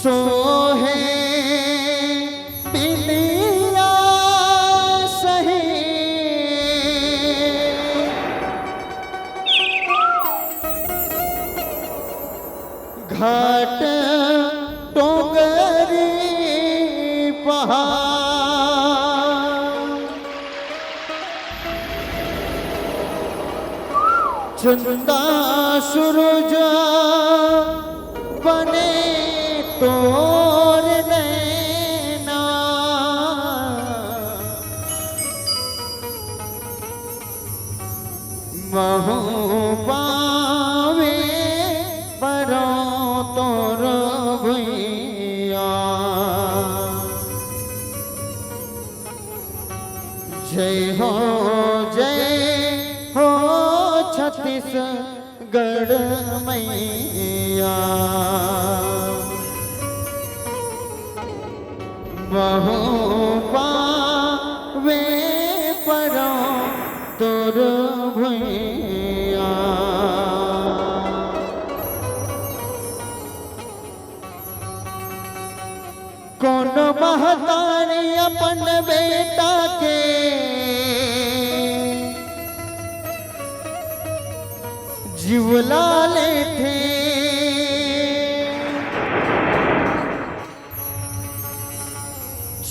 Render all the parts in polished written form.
सोहे बिलिया सही घाट डोंगरी पहाड़ चंदा सूरज बने तोर नैना महू पावे परो तोर भैया जय हो छत्तीसगढ़ मैया बहु पावे परो तोर भैया कौन महतारी अपन बेटा के जीवला ले थे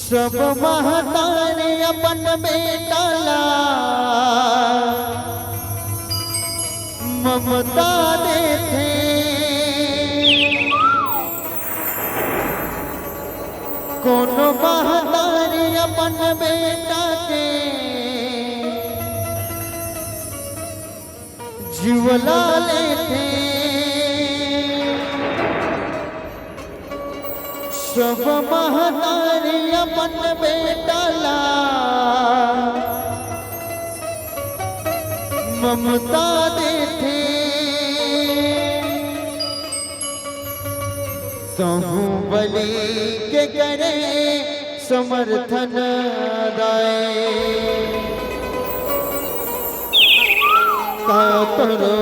सब महतारी अपन बेटा ला ममता देते कौन महतारी अपन बेटा के जीवला लेते सब महतारी अपन बेटा ला ममता देते कहूँ बलि के करे समर्थन दाए कातरो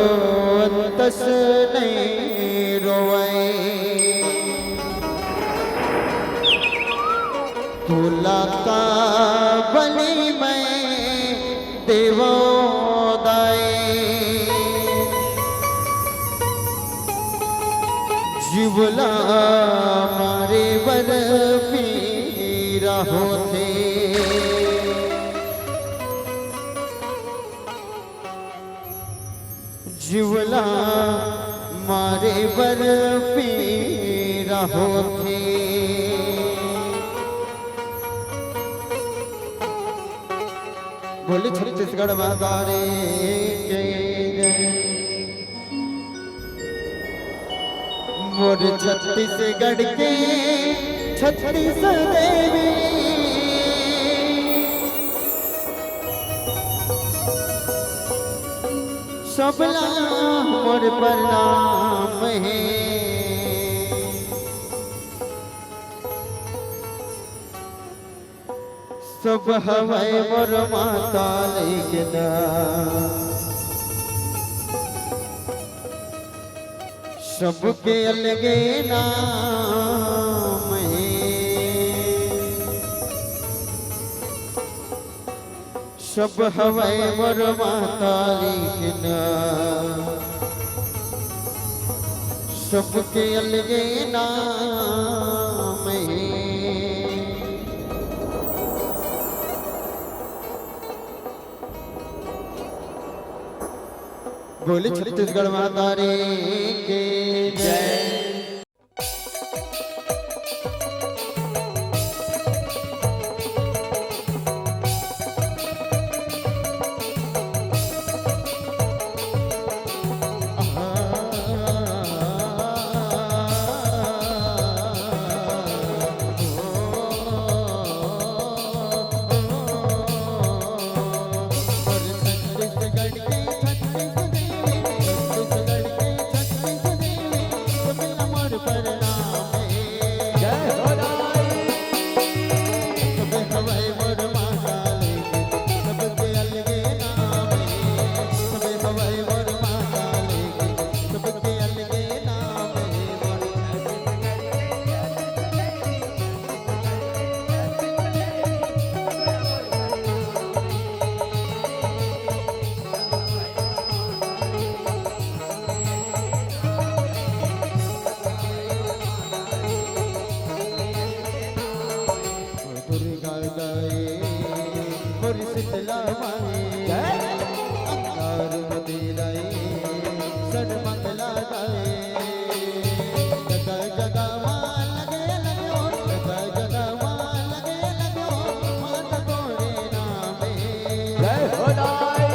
तस नहीं रोए तुला का बलि में देवो दाए जीवला मारे बर पीरा होते जीवला मारे बर पीरा होते बोले छत्तीसगढ़ मातारे के मोर छत्तीसगढ़ के छत्तीस देवी सबला मोर प्रणाम है सब हवाई मोर माता लेना सबके अलगे नाम है सब हवाई मोर माता लेना सबके अलगे नाम है बोले छत्तीसगढ़ मातारे के जय। मोरी शीतला माए अंगार मदिराए सर मंगला गाए जगह जगह मां लगे लगे हो जगह जगह मां लगे लगे हो माता तोरे नामे जय हो दाई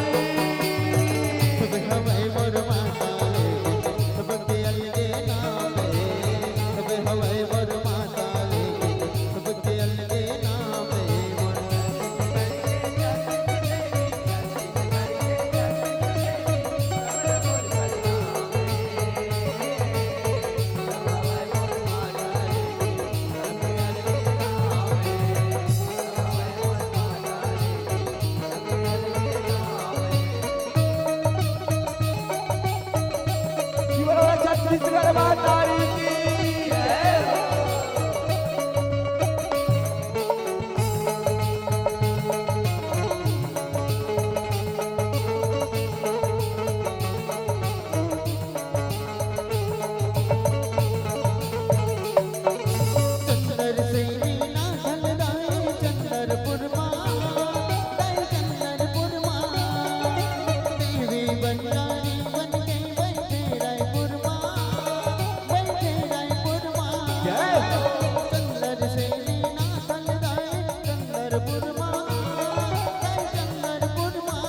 सब हवे मोर माता लेके सब के अलगे नामे सब हवे मोर माता लेके सब के अलगे नामे छत्तीसगढ़ मातारी की चंदर से नीला ढलदाए चंदरपुर मां दाए चंदरपुर मां देवी बंजारी बन गई बैठे रायपुर मां बैठे रायपुर मां चंदर से नीला ढलदाए चंदरपुर मां दाए चंदरपुर मां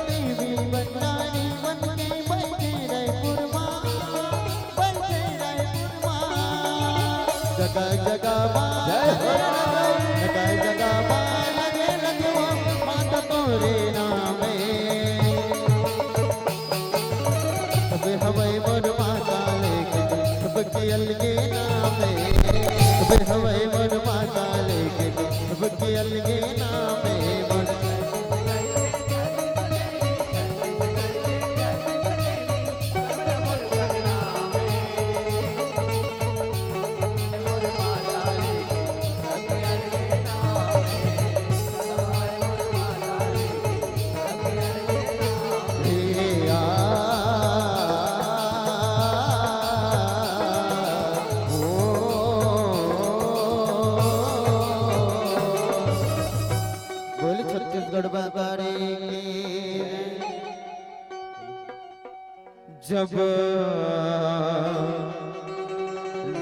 देवी बंजारी बन गई बैठे रायपुर मां बैठे रायपुर मां जगह जगह मां जगह जगह मां लगे लगे हो माता तोरे नामे सब हवे मोर माता लेके सब के अलगे नामे सब हवे मोर माता लेके सब के अलगे नामे मोर बोल छत्तीसगढ़ बाबारे के जब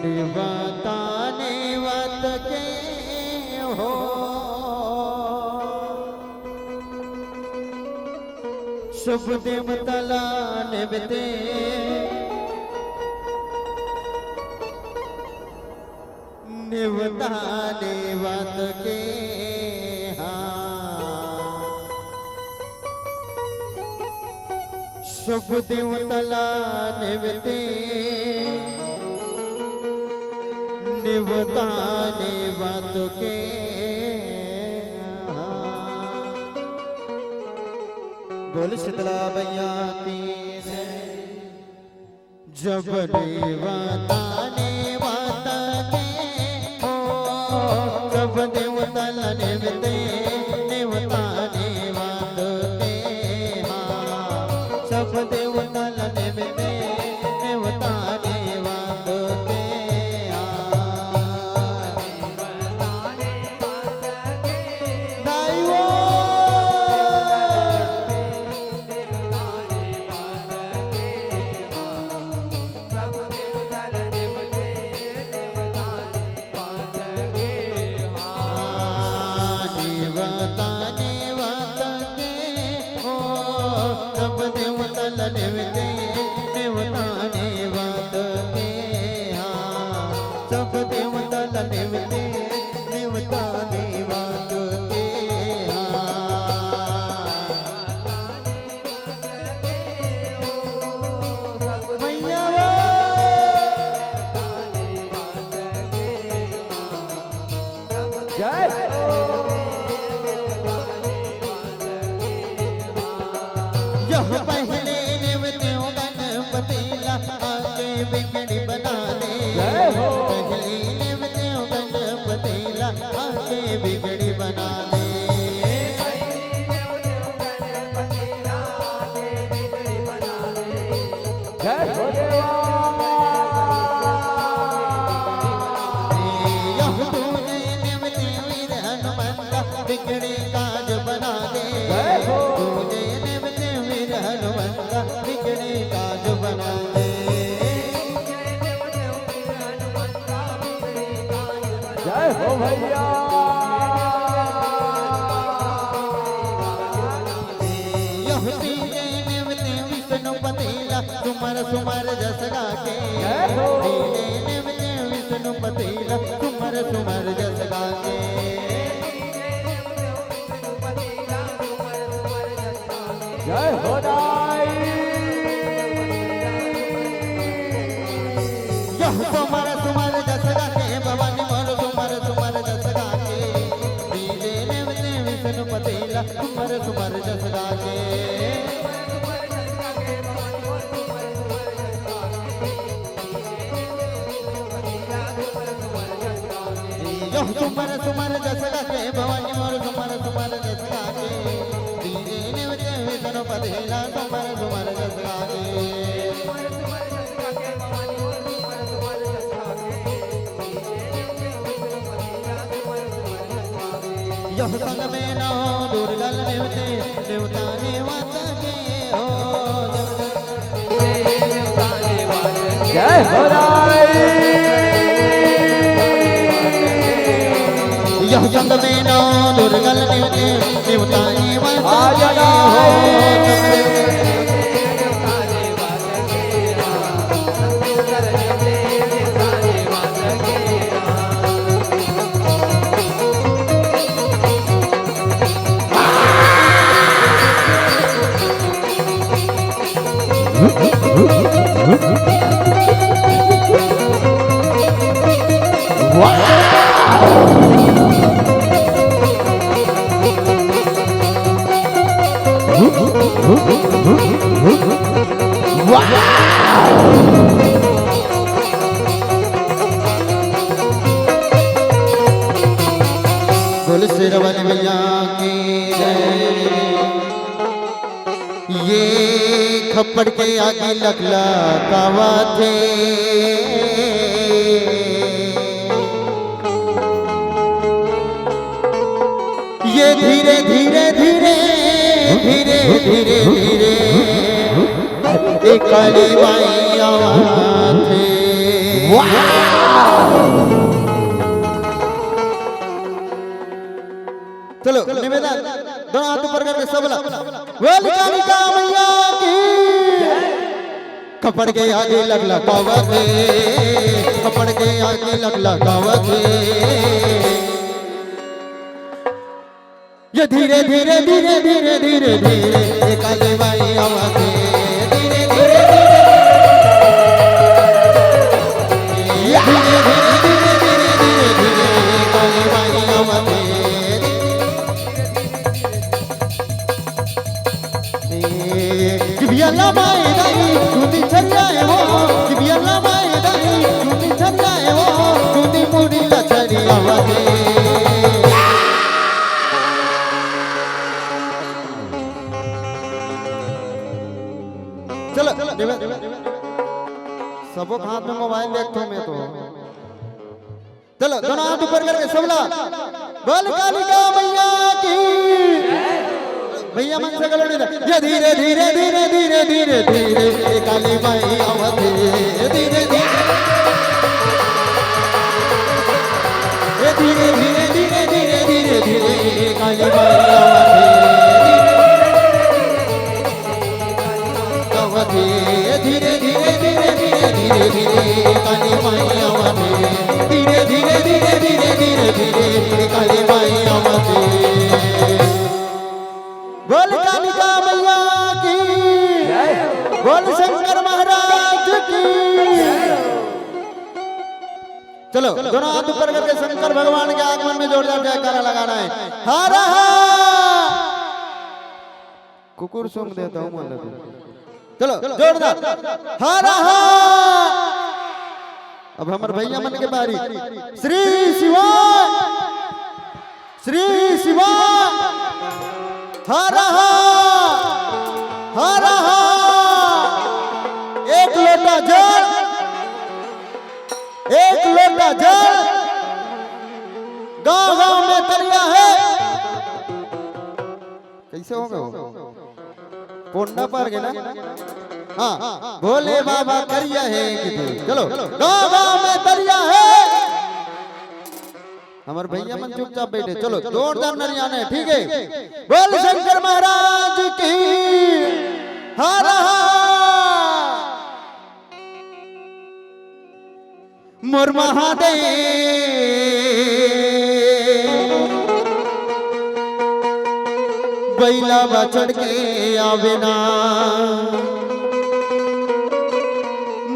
निवाता नेवत के हो शुभ देवतला निवते निवता नेवत के शुभ देवतला निवते निवता निवत के बोल शीतला भैया तीन जब निवता निवत के हो जब देवतला निवते निवता निवत के सब देवतल निवते निवता निवत के दाइवो निवता निवत के हो सब देवतल निवते निवता निवत के सब देवतल निवते निवता निवत के मैया जय काज बना दे तुझे निवते वीर हनुमंता बिगड़े काज बना दे जय हो भैया विष्णु पतीला सुमर सुमर जस गाके दीने निवते विष्णु पतीला सुमर सुमर जस गाके जय हो दाई यह सुमर सुमर जस गाके भवानी मोर सुमर सुमर जस गाके दीने निवते विष्णु पतीला सुमर सुमर जस गाके सुमर सुमर जस गाके भवानी मोर सुमर सुमर जस गाके दीने निवते विष्णु पतीला सुमर सुमर जस गाके यह संग में नौ दुर्गल निवते देवता निवास के हो जय हो दाई यह संग में नौ दुर्गल निवते देवता निवास आजा के बोल सिरवन भैया की जय ये खप्पड़ के आगे लखला कावा थे ये धीरे धीरे धीरे धीरे धीरे धीरे एक काली बाई आवाज थे चलो निवेदन दोनों हाथ ऊपर करके सबला बोल कालिका मैया की कपड़ के आगे लगला कावत कपड़ के आगे लगला कावत ये धीरे धीरे धीरे धीरे धीरे धीरे एक काली बाई आवाज धीरे धीरे धीरे धीरे धीरे धीरे धीरे धीरे काली बाई आवाज किबियला माई दाई सुनी छरियाए हो किबियला माई दाई सुनी छरियाए हो सुनी मुड़ी ला छरिया वादे चलो सबो हाथ में मोबाइल देखतो मैं तो चलो दोनों हाथ ऊपर करके सबला बोल कालिका मैया की भैया मन से गलो नहीं ये धीरे धीरे धीरे धीरे धीरे धीरे काली बाई आवत धीरे धीरे ये धीरे धीरे धीरे धीरे धीरे धीरे काली बाई आवत धीरे धीरे धीरे धीरे धीरे धीरे काली बाई आवत धीरे धीरे धीरे धीरे धीरे धीरे काली बाई आवत बोल कालिका मैया की बोल शंकर महाराज की चलो दोनों हाथ ऊपर करके शंकर भगवान के आगमन में जोरदार जयकारा लगाना है हर हर कुकुर सूंघ देता हूँ मान लो चलो जोरदार हर हर अब हमारे भैया मन के बारी श्री शिवा श्री शिवा हर हर एक लोटा जल एक लोटा जल गांव गांव में तरिया है कैसे हो गए पोंडा पर गेला हाँ भोले बाबा करिया है चलो गाँव गाँव में दरिया है हमारे भैया मन चुपचाप बैठे चलो जोरदार नरियाने ठीक है बोल शंकर महाराज की हर मोर महादेव बैला बचड़ के आवे ना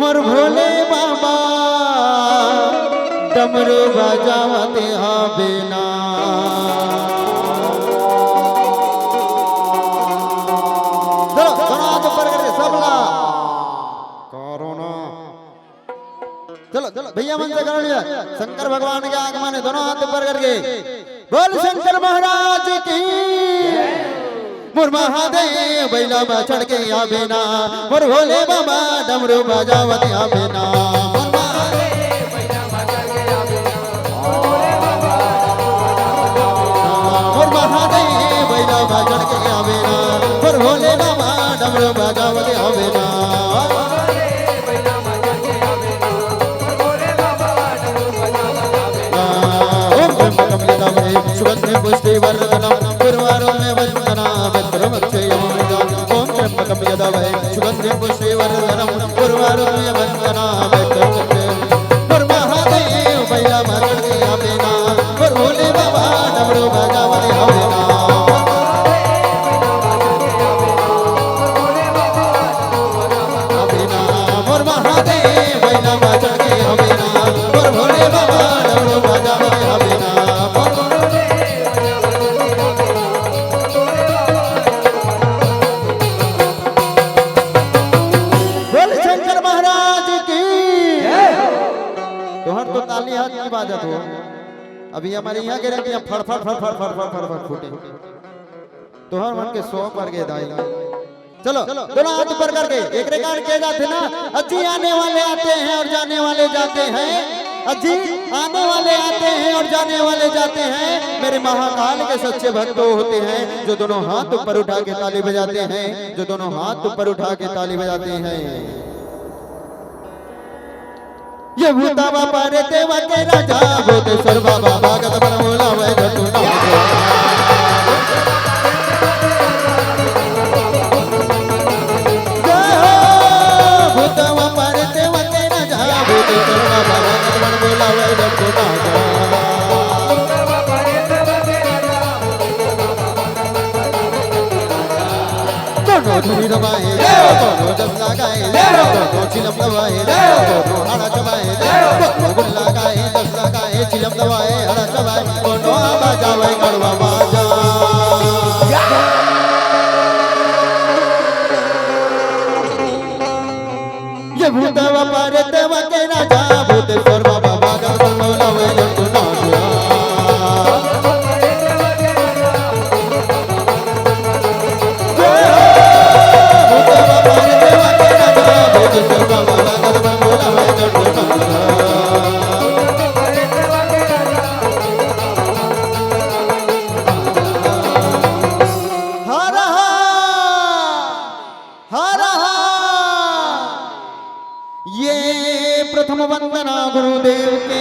मोर भोले बाबा डमरू बजावते आवे ना चलो हाथ ऊपर करके सबला कोरोना चलो चलो भैया मन से कर लिया शंकर भगवान के आगमन है दोनों हाथ ऊपर करके बोल शंकर महाराज की मोर महादेव बैला बचड़ के आवे ना मोर भोले बाबा डमरू बजावते आवे ना मोर महादेव बैला बचड़ के आवे ना भोले बाबा मोर महादेव बैला बचड़ के आवे ना मोर भोले बाबा डमरू बजावते आवे ना सुगंधि पुष्टि वर्धनम गुरुवारों में वंदना मित्रमक्षयमृता ओम त्र्यंबकं यदावै सुगंधि पुष्टि वर्धनम गुरुवारों में वंदना मित्रमक्षयम गुरु महादेव बैला बचड़ के आवे ना गुरु भोले बाबा डमरू बजावते आवे ना गुरु महादेव बैला बचड़ के आवे ना गुरु भोले बाबा डमरू बजावते आवे ना ताली हाथ की बात हो अभी हमारे यहाँ के रंग फड़ फड़ फड़ फड़ फड़ फड़ फड़ फड़ फूटे तो हर मन के 100 पर गए दाई चलो दोनों हाथ ऊपर करके एक रिकॉर्ड किए जाते ना अजी आने वाले आते हैं और जाने वाले जाते हैं अजी आने वाले आते हैं और जाने वाले जाते हैं मेरे महाकाल के सच्चे भक्त होते हैं जो दोनों हाथ ऊपर उठा के ताली बजाते हैं जो दोनों हाथ ऊपर उठा के ताली बजाते हैं ये भूतावा पारे देवा के राजा भूतेश्वर बाबा भागत बनमोला वै धतु भूतावा पारे देवा के राजा भूतेश्वर बाबा भागत बनमोला वै धतु दोनों धुनी दबाए दोनों जब लगाए दोनों चिलम दबाए दोनों हरा चबाए दोनों गुल्ला गाए दस लगाए चिलम दबाए हरा चबाए दोनों बजावे गड़वा बाजा ये भूतवा पारे देवा के राजा भूतेश्वर बाबा भागत बनमोला वै धतु ये प्रथम वंदना गुरुदेव के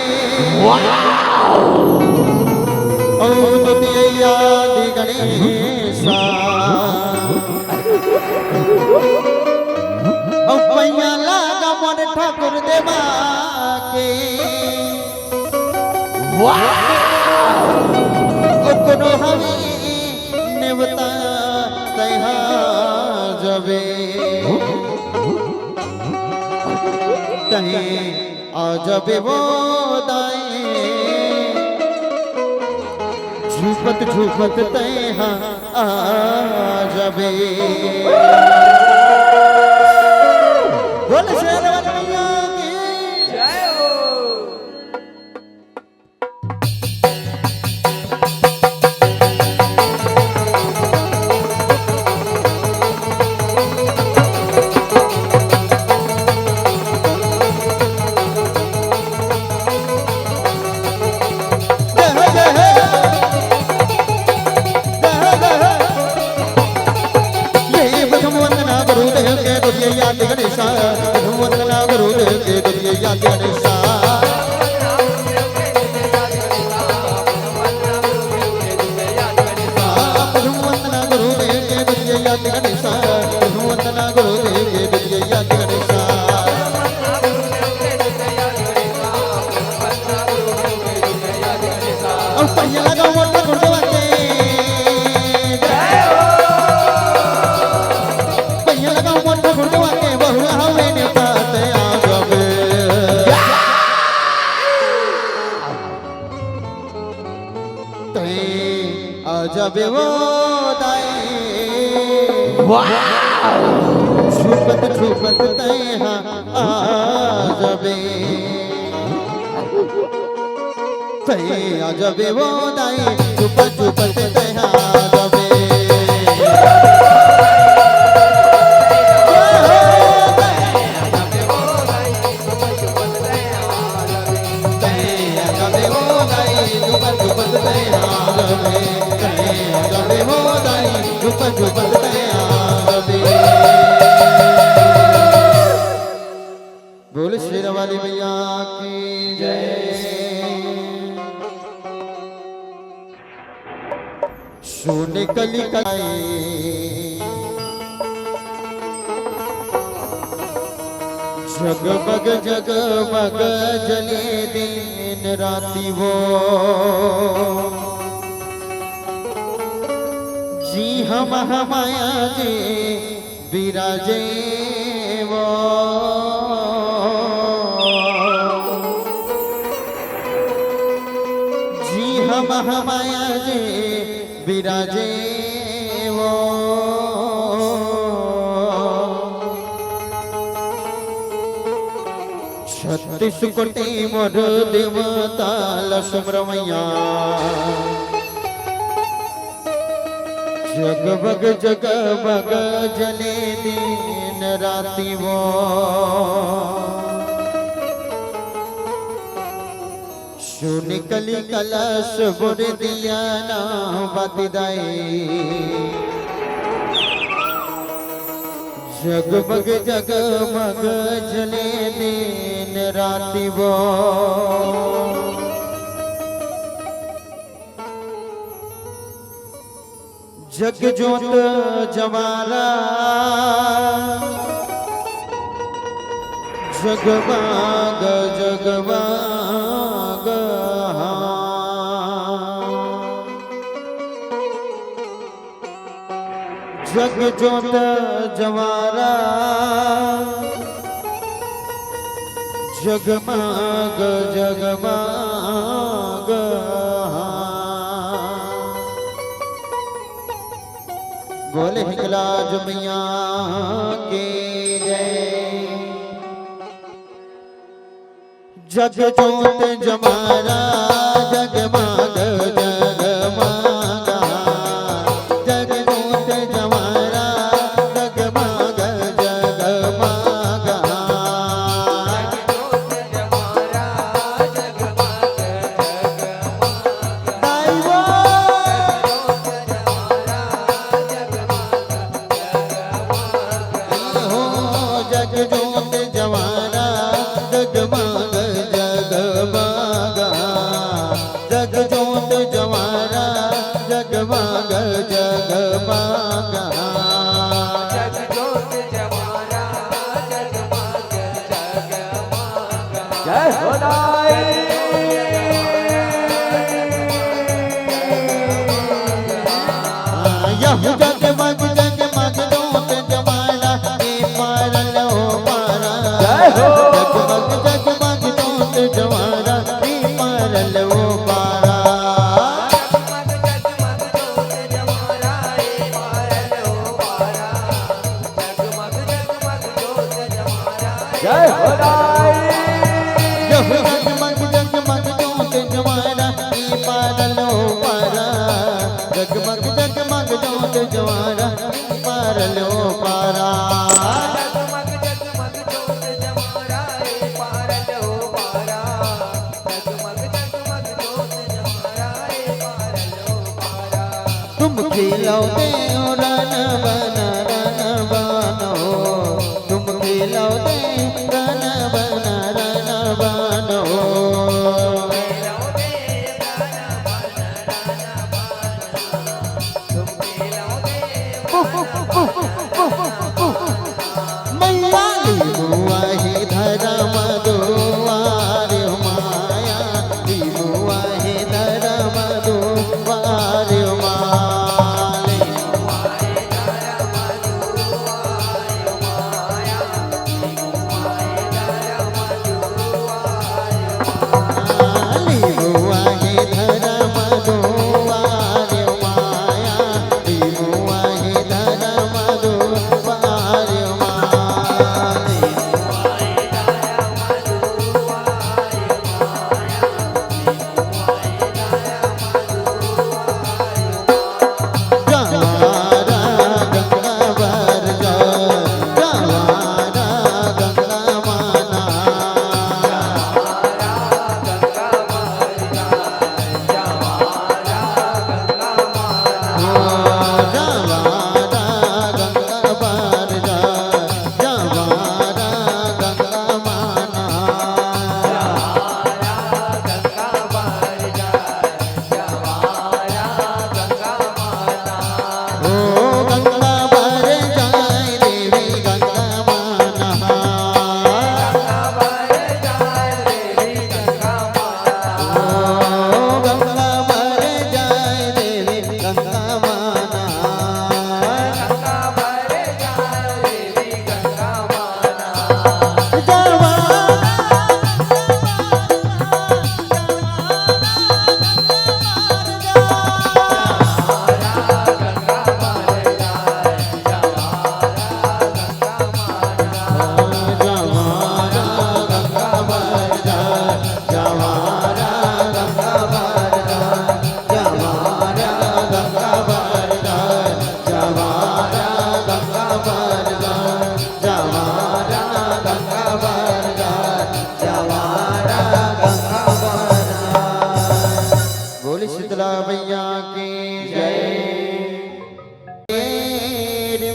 और द्वितीय आदि गणेशा पैया लागा मोर ठाकुर देवा के ओकरो हमी नेवता कहा जबे कहीं आ जबे वो दाए झूपत झूपत तैहा आ जबे बोल शेरवन मैया की जय हो गुरुदेव याद गणेशा वंदना गुरुदेव के गुरुदेव याद गणेशा वंदना गुरुदेव के गुरुदेव याद गणेशा वंदना गुरुदेव के गुरुदेव याद गणेशा पहिया लगा मोटा गुरुदेव के पहिया लगा मोटा गुरुदेव के बहुआ हवे ने पात आ गवे ते आ जाबे वो दाई वाह छुपत छुपत ते आ जाबे आ जाबे वो दाई छुपत छुपत ते आ जाबे बोल शेर वाली मैया की जय। सोने कली कलाई जगमग जगमग जले दिन राती वो जी हम माया जी विराजे वो जी हम माया जी विराजे वो छत्तीस कोटि मोर देवता लक्ष्मरमैया जगमग जगमग जले दिन राती वो सुन कली कलश बुर दिया ना बतिदाई जगमग जगमग जले दिन राती वो जग जोत जवारा जगमग जगमग जग जोत जवारा जगमग जगमग बोले हिंगलाज मैया के जय। जग जोत जमारा जगमग जगमगा जग जोत जमारा जगमग जगमगा जग जोत जवारा जगमग जगमगा जग जोत जवारा जगमग जगमगा जग जोत जवारा जगमग जगमगा जय हो नाई यह जगमग जगमग जोत जवारा ए पारलो पारा जगमग जगमग जोत जवारा ए पारलो पारा जय हो नाई जगमग जगमग जोत जवारा ए पारलो पारा जगमग जगमग जोत जवारा ए पारलो पारा जगमग जगमग जोत जवारा ए पारलो पारा जगमग जगमग जोत जवारा ए पारलो पारा तुम खिलौने रन बनो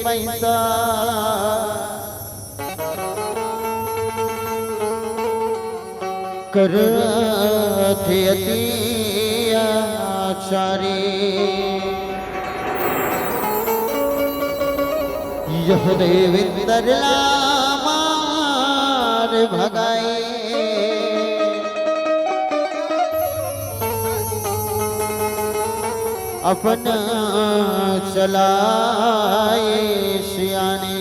पैसा कर थे अत्याचारी यह देवेंद्र लामार भगाए अपना चलाए सियाने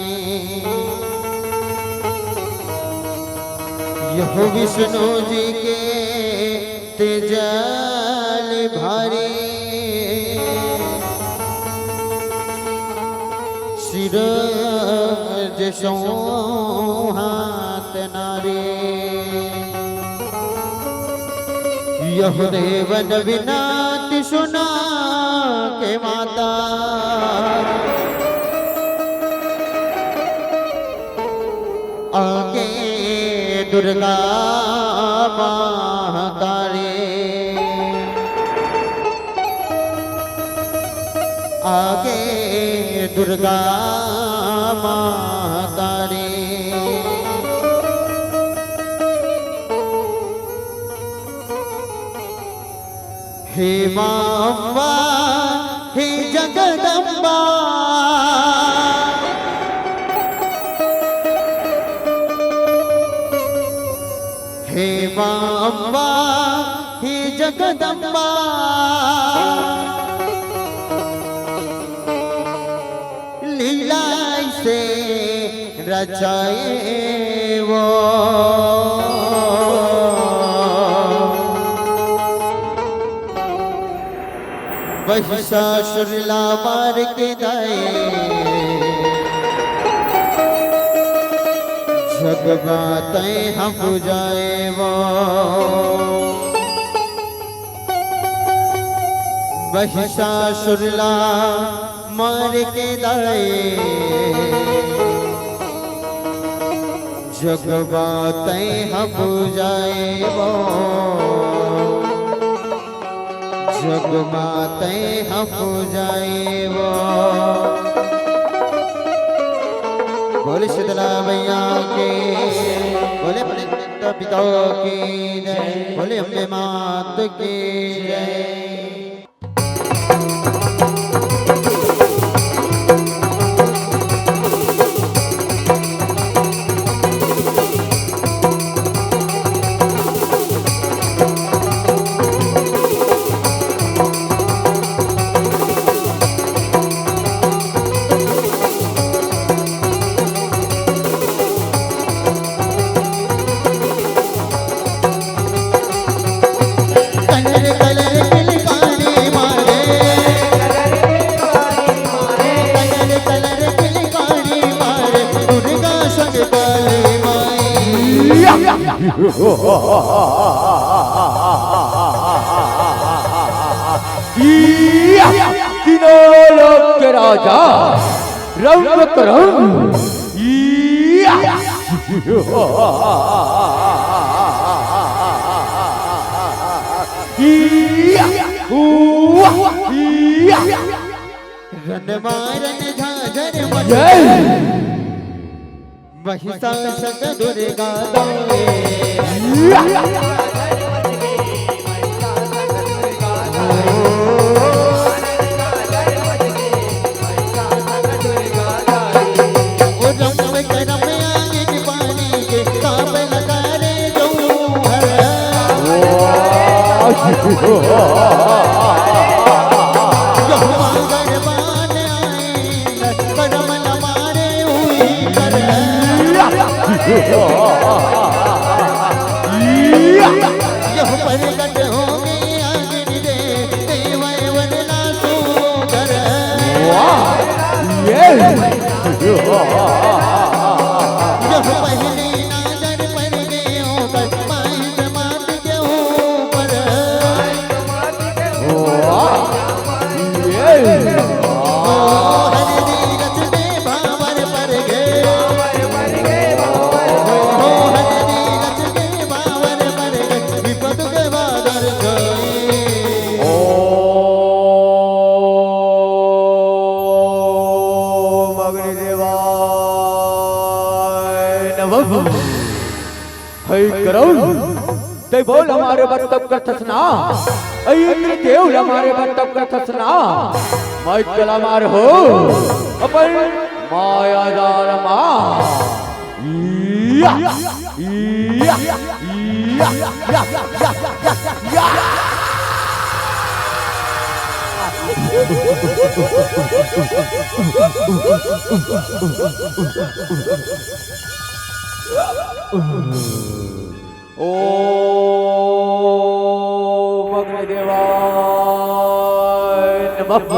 यह विष्णु जी के तेजल भारी सिर जसो हाथ नारे यह देवन विनाति सुना के माता आगे दुर्गा महाकाली आगे दुर्गा महाकाली हे मां हे जगदम्बा हे मां हे जगदम्बा लीला से रचाए वो महिषासुर मार के दाए जग बातें हम बुझाए वो महिषासुर मार के दाए जग बातें हम बुझाए वो जग माते हम जाए वो बोले शीतला मैया के बोले पिता की जय बोले अम्बे मात की जय तीनों लोक के राजा रंग करम रन मारन झाझर महिषासुर दुर्गा दौड़े प्रकट होंगे अग्नि दे देवै वनला सुंदर यह पहली नजर पर गए होकर माइक मात के ऊपर अग्नि नमः है करुण ते बोल हमारे बर्तव कर थसना इंद्र देव हमारे बर्तव कर थसना मैं चला मार हो अपन माया जाल मा या या या या ओ अग्निदेवाय नमः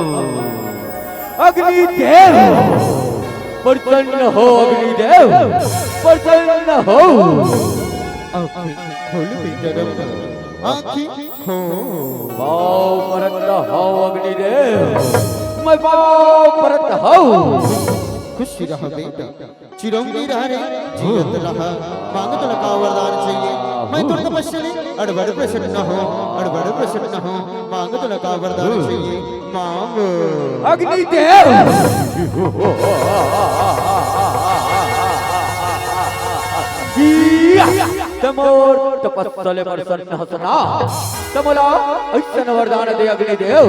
अग्निदेव प्रसन्न हो अग्निदेव प्रसन्न हो आँखें खोल बेटा आँखें खोल भाव परत हो अग्निदेव मैं भाव परत हो खुश रह बेटा चिरंगी रह रे जीवत रहा मांग तो लगा वरदान चाहिए मैं तो तपस्या अड़बड़ प्रसन्न हो अड़बड़ प्रसन्न हो मांग तो लगा वरदान चाहिए मांग अग्निदेव तमोर तपस्सले प्रसन्न हसना तमोला ऐसन वरदान दे अग्निदेव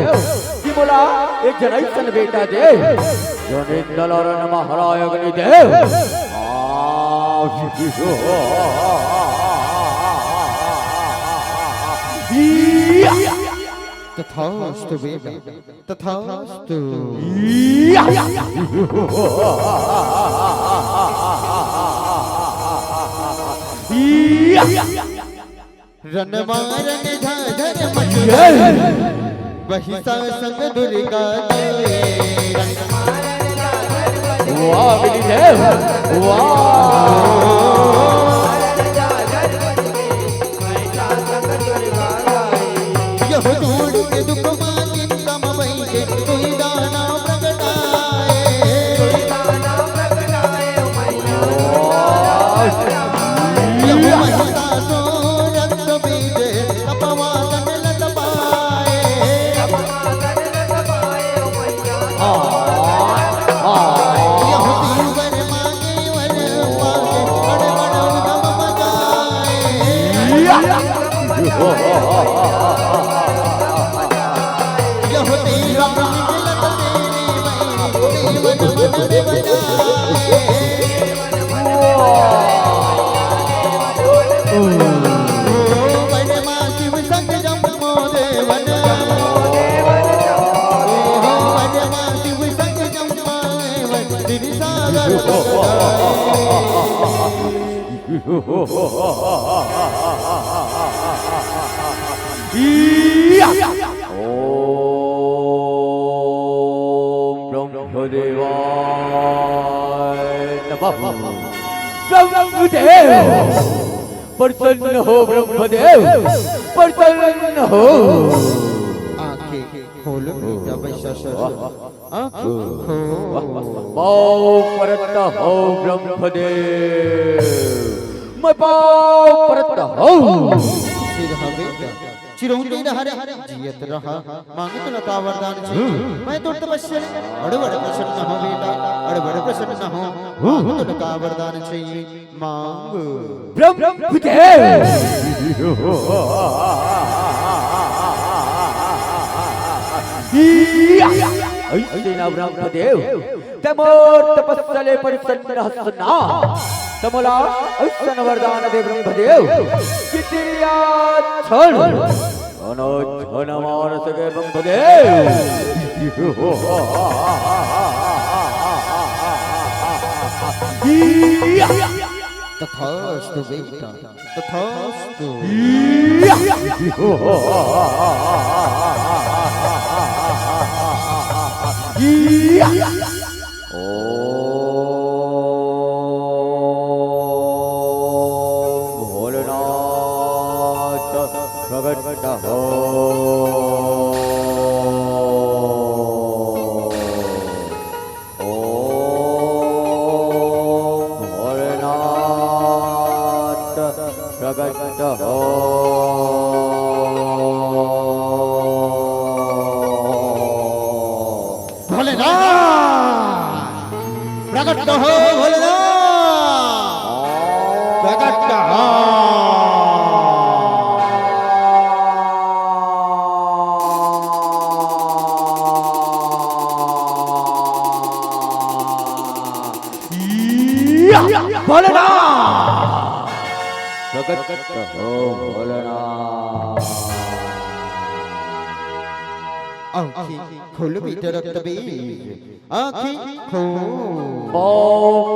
कि मोला एक जन ऐसन बेटा दे जो निंदलरन महाराय अग्निदेव तथास्तु बेटा तथास्तु रणमारन झाझर मचुए वही संग दुर्गा वाह अग्निदेव यह जोड़ के दुख मांगिन कम वही कोई दाना प्रगटाए यह महिता तो रक्त बीजे तपवादन लटपाए यह तीवर मांगे वर पाके बड़ बड़ उदम मचाए यह तेरा मिलत तेरी मैंने देवन मन बजाए ब्रह्मदेव प्रसन्न हो ब्रह्मदेव प्रसन्न हो आंखें खोलो बेटा वैश्वासुर आंखें खोलो पाओ परत हो ब्रह्मदेव मैं पाओ परत हो सिर बेटा चिरौंडी रहा रे जियत रहा मांग तो लगा वरदान चाहिए मैं तो तपस्या अड़बड़ प्रसन्न हो बेटा अड़बड़ प्रसन्न हो मांग तो लगा वरदान चाहिए मांग ब्रह्मदेव ऐसे ना ब्रह्मदेव तमोर तपस्सले परिसन्न हसना तमोला ऐसन वरदान दे ब्रह्मदेव कितिया क्षण अनो क्षण मानस के ब्रह्मदेव तथास्तु बेटा तथास्तु भोलेनाथ प्रगट हो भोलेनाथ प्रगट हो भोलेनाथ प्रकट हो भोलेनाथ भोलेनाथ प्रकट हो भोलेनाथ। आँखें खोल बेटा रक्त बीज, आँखें खोल।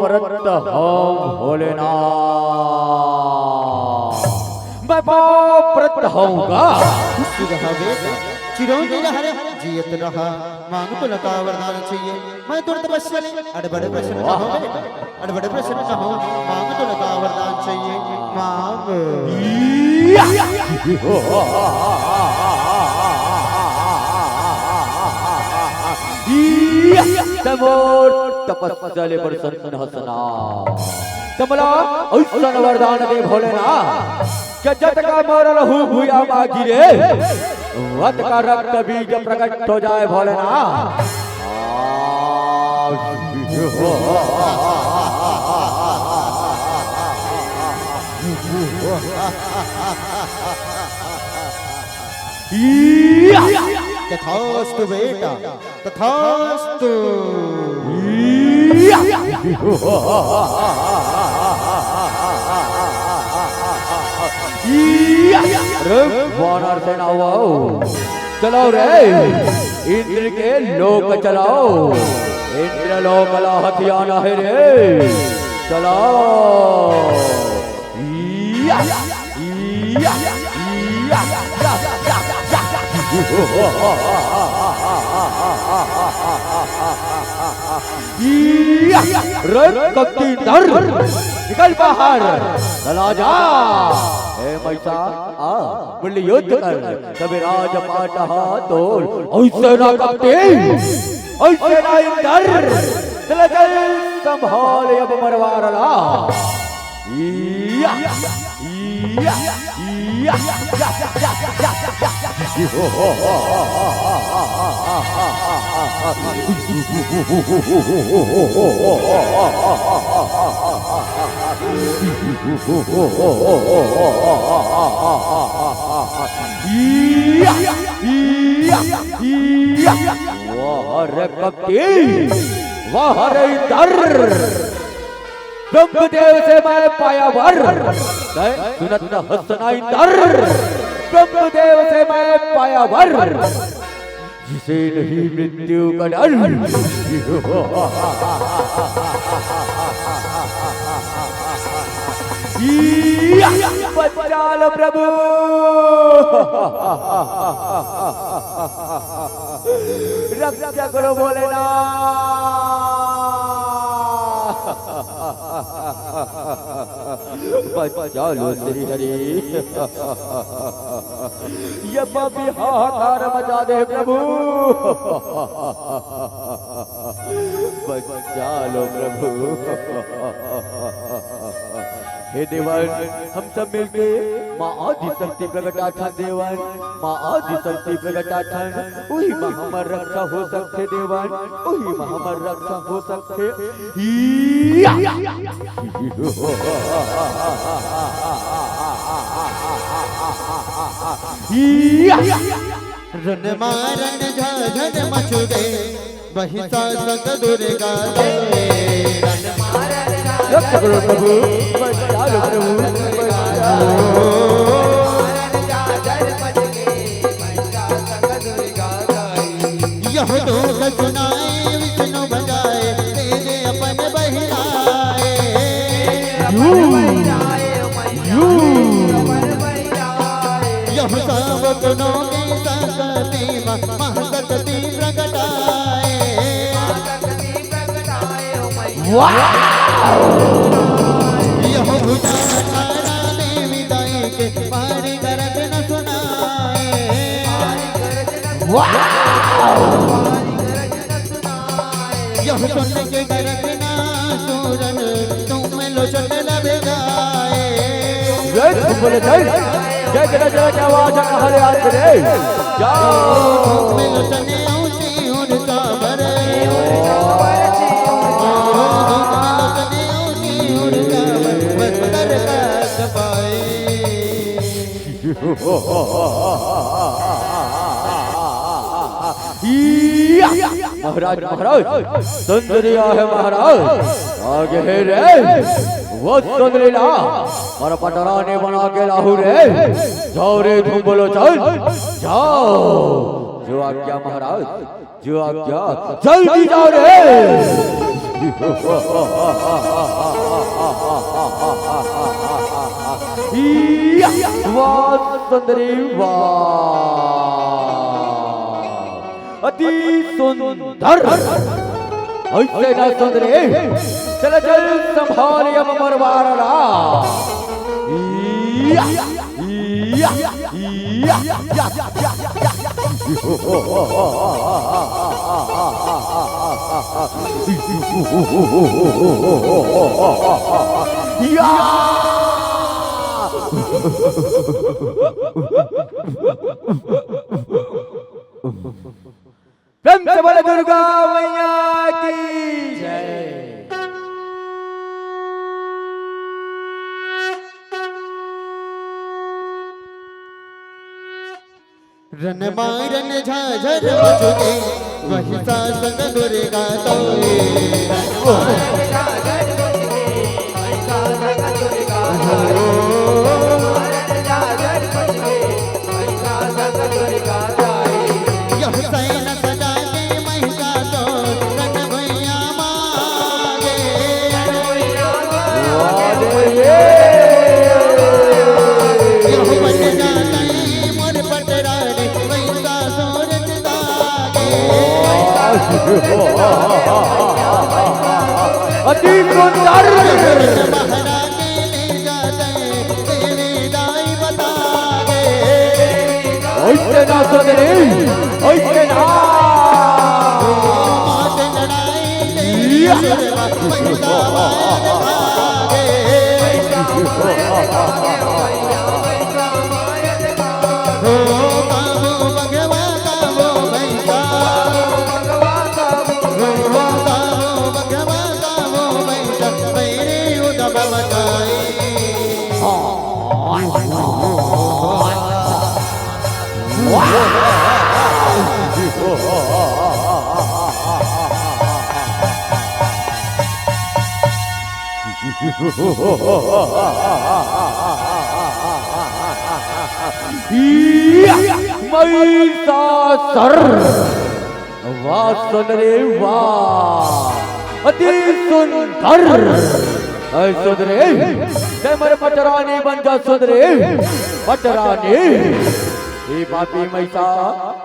प्रकट हो भोलेनाथ। मैं प्रकट होऊंगा। खुश रहा बेटा, चिरौनी रहा, जियत रहा, मांग तो लता वरदान चाहिए। मैं दूर तपस्या ले, अड़बड़े प्रश्न न हो बेटा, अड़बड़े प्रश्न न हो, मांग तो लता वरदान चाहिए, मांग। तपस्या ले प्रसन्न हसना कमला ऐसा वरदान दे भोलेनाथ क्या जट का मरल हूँ भूया मागी रे वत का रक्त बीज प्रकट हो जाए भोलेनाथ। तथास्तु बेटा, तथास्तु। वानर सेना आओ, चलो रे इंद्र के लोक चलाओ, इंद्र लोक ला हथियाना है रे, चलो। निकल बाहर, चला जा। ए मैसा आ बोले युद्ध कर, कभी राजपाट हाथोल ऐसे ना कपटे, ऐसे ना इंदर, चले चल संभाल अब मरवार ला। वाह रे इंदर, ब्रह्मदेव से मैं पाया वर, सुनत हसना इंदर, ब्रह्मदेव से मैं पाया वर, जिसे नहीं मृत्यु का डर। बचा लो प्रभु, रक्षा करो भोलेनाथ, बचा लो श्री हरि। ये बाबी हाहाकार मचा दे प्रभु, बचा लो प्रभु। हे देवन हम सब मिलके माँ आदि शक्ति प्रगटाठन देवन, माँ आदि शक्ति प्रगटाठन, वही माँ हमार रक्षा हो सकते देवन, वही माँ हमार रक्षा हो सकते। रन मारन झन मचुगे, महिषासुर दुर्गा दे। रन मारन रक्षा करो प्रभु, बचा लो प्रभु, यह दुख सुनाए विष्णु बजाए, तेरे अपन बहिराए। यह सब गुणों की सकती महाशक्ति प्रगटाए। यह भुजारा देवी दाई के मारी गरज न सुनाए। यह सुन के गरज न सूरन, तुम लोचन लबे गाए। जय बोले जय जय जय जय आवाज कहले आज रे जाओ। तुम लोचन ऊंची उनका भरे, महाराज महाराज सुंदरिया है महाराज आगे है रे वो सुंदरीला और पटरानी बना के लाहू रे जाओ रे तुम बोलो चल जाओ जो आज्ञा महाराज जो आज्ञा जल्दी जाओ रे वाह सुंदरी वाह अति सुंदर ऐसे ना सुंदरी चल चल संभाल अब मरवारा प्रेम से बोले दुर्गा मैया की जय। रन मारन झाझर मचुके वही सासन दुर्गा तोए यह सैन सजा के महिषासुर रन भैया मागे यह बन जाते मोर पटरानी महिषासुर दागे अति सुंदर महारा के ले जाते तेरे दाई बतागे ऐसे ना सुंदरी ऐसे ना मात लड़ाई ले महिषा मार भागे हो काबू भगवा काबू महिषा हो काबू भगवा काबू महिषा मेरे उदब मचाए महिषासुर वाह सुंदरी वाह अति सुंदर सुंदरी ते मर पटरानी बन जा सुंदरी पटरानी हे पापी मैसा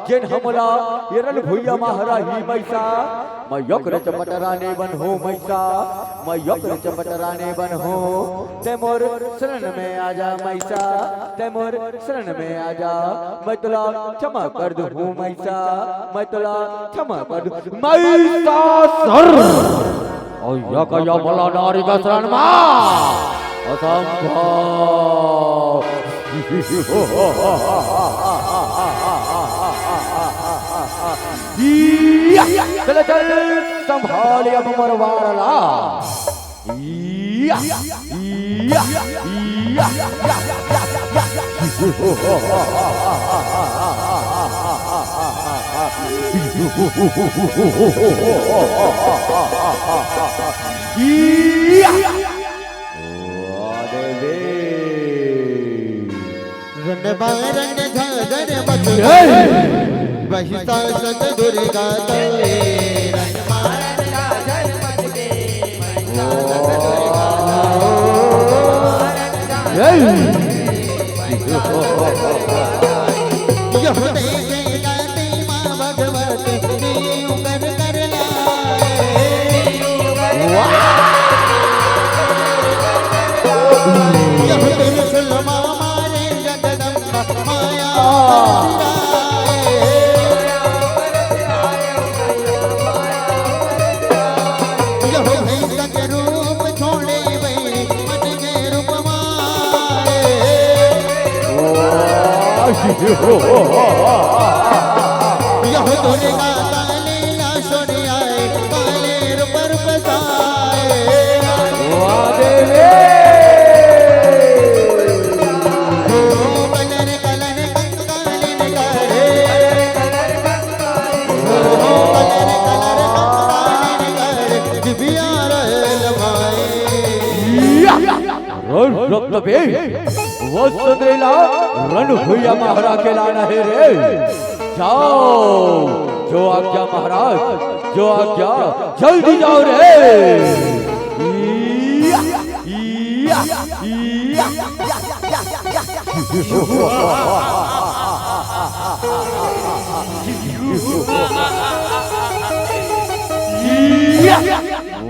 जिन हमला ये रण भुइया महारा ही मैसा मैं यक्र चपटराने बन हो मैसा मैं यक्र चपटराने बन हो ते मोर शरण में आजा मैसा ते मोर शरण में आजा मैं तुला क्षमा कर दूं मैसा मैं तुला क्षमा कर दूं महिषासुर ओ यका मला नारी का शरण मा असंभव चल चल संभाल अब मरवारा रन बारन झाझर मचुके वही सासन दुर्गा तोए रन मारन झाझर मचुके वही सासन दुर्गा यह देखे गाती माँ भगवती नीऊ कर कर लाए यह त्रिशूल मारे जगदम्बा माया यह भैंस के रूप छोड़े वही मन के रूप मारे यह दुर्गा काले ना छोड़े आए काले रूप रूप साए कलर कलर कंकालिन करे कलर कलर रक्त बे वो सुंदरीला रण हुआ महारा के लाना है रे। जाओ, जो आज्ञा महाराज, जो आज्ञा, जल्दी जाओ रे।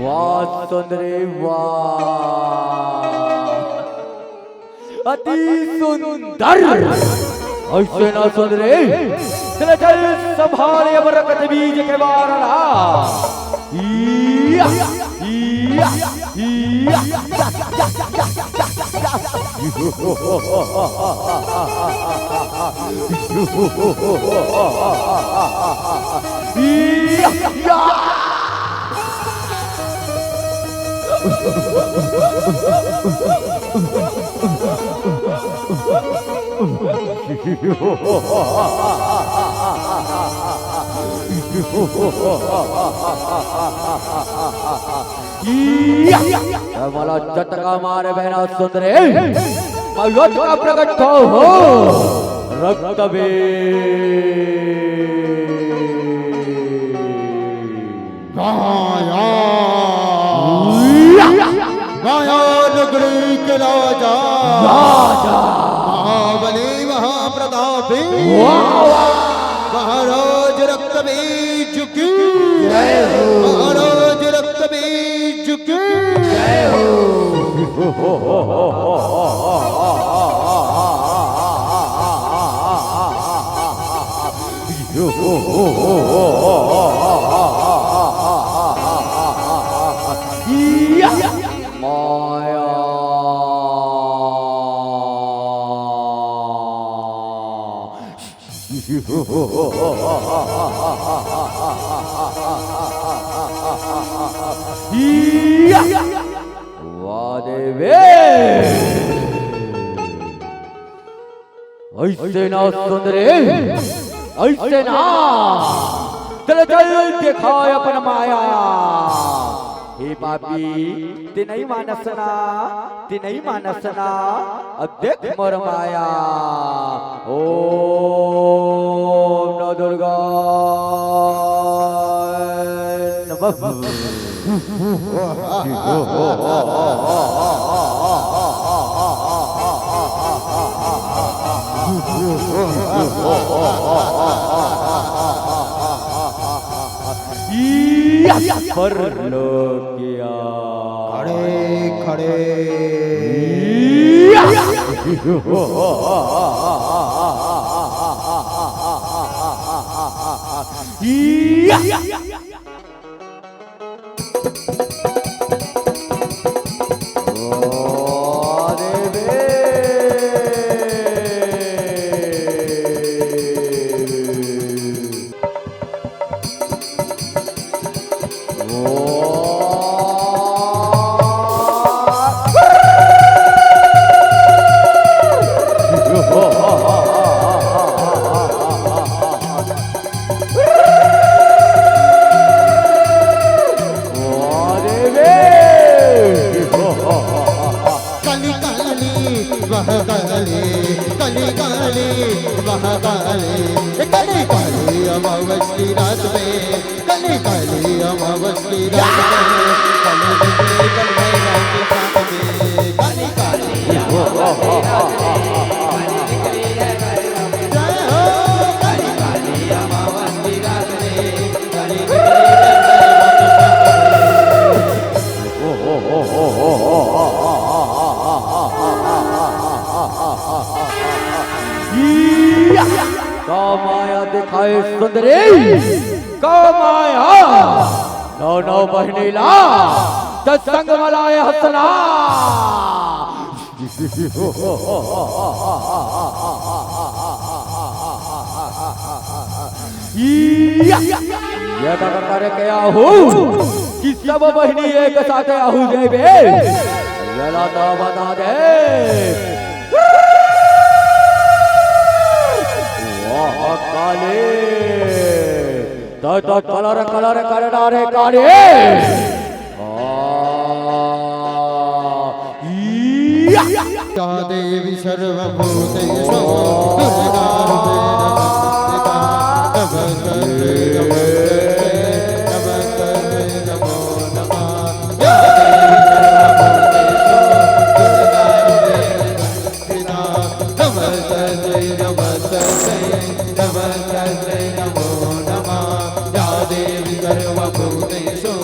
वाह सुंदरी वाह, अति सुंदर। ऐसे ना सुंदरी, चल चल संभाले बरकत बीज के बारला। मला चटका मारे बहना सुंदरे, मयुत का प्रकट हो रक्त बे। माया नगरी के राजा महाबली महाप्रतापी महाराज रक्त बीज की जय हो, महाराज रक्त बीज की जय ऐसे ना सुंदरे, ऐसे ना, चल चल दिखाए अपन माया। हे पापी, ते नहीं मानसना, ते नहीं मानसना, अब देख मोर माया। ओम नमो दुर्गा नमः। परलोकिया खड़े खड़े अमावस्या रात में, कली काली अमावस्या रात में, कली काली अमावस्या का माया दिखाए सुंदरी, का माया नौ नौ बहनीला सत्संग मलाए हसना। ये कर के आहू कि सब बहनी एक साथ आहू जेबे, ये तो बता दे। काले तो कलर कलर कर डारे काले या देवी सर्वभूतेषु दुर्गा रूपेण नमस्ते नमो नमः या देवी सर्वभूतेषु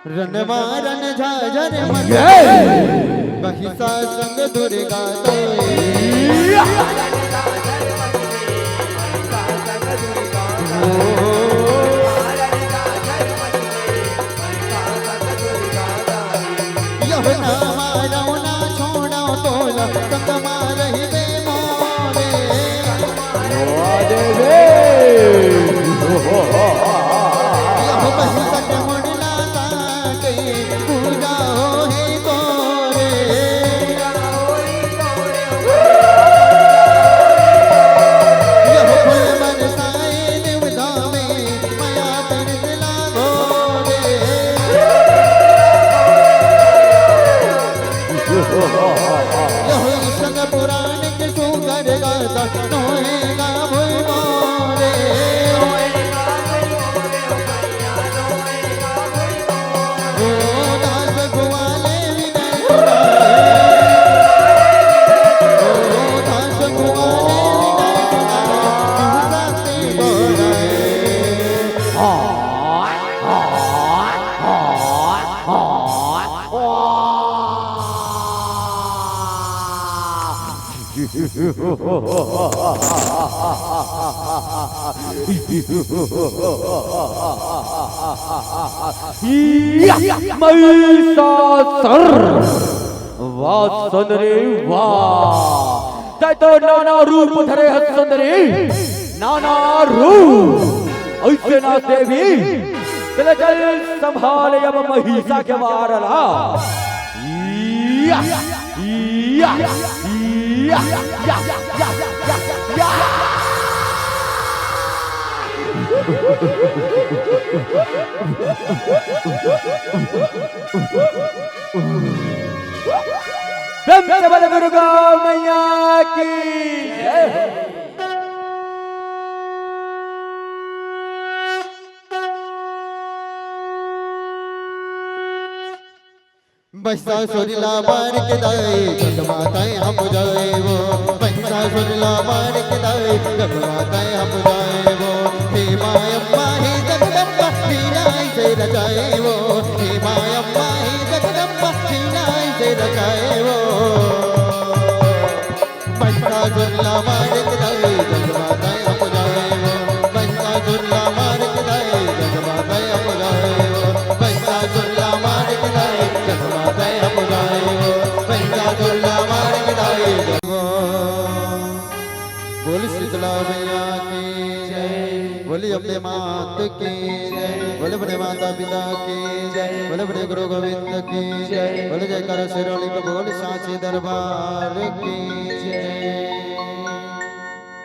रणमारन झाझर मन महिषा संग दुर्गा यह ना मारो ना छोड़ो तोला संग मारही बे मोरे यह महिषा के मुड़ला ताके पूजा हो ही तोरे यह फूल बरसाए निवदा में माया तीर्थ लागो रे यह संग पुराण के सुगर गाता नोएगा भुई मोरे ओ दास गुवाले विनय सुनाए ओ दास गुवाले विनय सुनाए महिषासुर वाह सुंदरी वाह तै तो नाना रूप धरे है सुंदरी नाना रूप ऐसे ना देवी चल चल संभाले अब महिषा के मारला या या या या या बल दुर्गा मैया की महिषासुर मार के दाए जगमाताएं हम जाए वो महिषासुर मार के दाए जगमाताएं हम जाए वो हे मायम्मा हे जगदम्बा हीनाई से रचाए वो हे मायम्मा हे जगदम्बा हीनाई से रचाए वो महिषासुर मार के दाए जगमाताएं हम जाए वो महिषासुर मार के दाए जगमाताएं हम जाए वो महिषासुर मार के दाए जगमाताएं हम जाए वो महिषासुर मार के दाए बोल शीतला मैया की जय बोली अपने मात की जय बोले बड़े माता पिता की जय बोले बड़े गुरु गोविंद की जय बोले जयकार शिरोली को बोल सांची दरबार की जय।